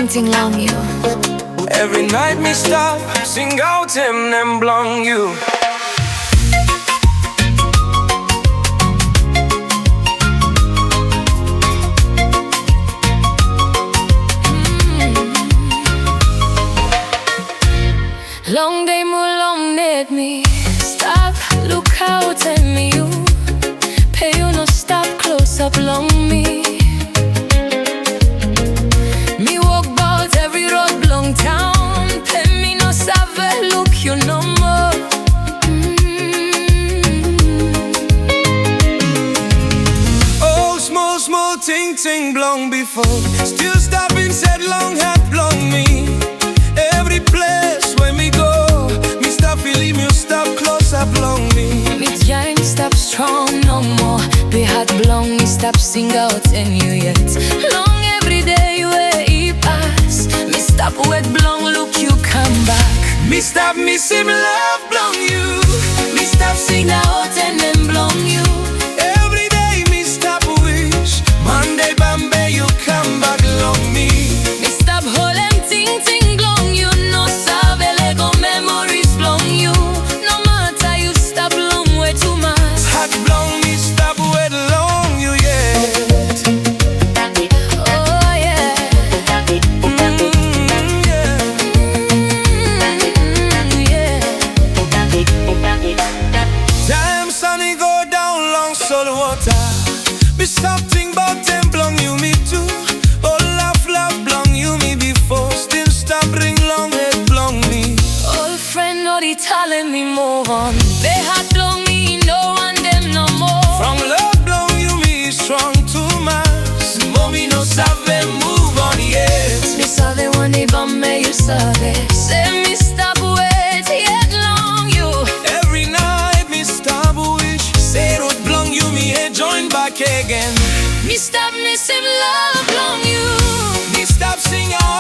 Ting long you. Every night me stop, sing out him and blong you. Long day mo long need me. Stop, look out at me you. Pay you no stop, close up long me. Town, pay me no save, look you no more. Oh, small, small ting, ting, blong before. Still stopping, said long hat, blong me. Every place where me go, me stop feeling you stop close up, blong me. Me giant stop strong no more. Be hot blong, me stop sing out in you yet. Long every day where he pass. Me stop wet blong, look you come back. Me stop Missim Luv, blong you. Me stop sing out and then blong you. Every day me stop wish Monday Bombay you come back long me. Me stop hold and ting ting blong you. No save lego memories blong you. No matter you stop long way too much. Hot blong me stop wet long you yet. Oh yeah. Time sunny go down long salt water. Me something about them blong you me too. Oh love blong you me before. Still stop ring long head blong me. Old friend no they telling me move on. They had blong me no one them no more. From love blong you me strong too much. Mommy no sabe move on yet. Me saw the one they bomb me you saw it. Say me stop wait yet long you. Every night me stop wish. Say road blong you me head join back again. Me stop Missim Luv blong you. Me stop sing out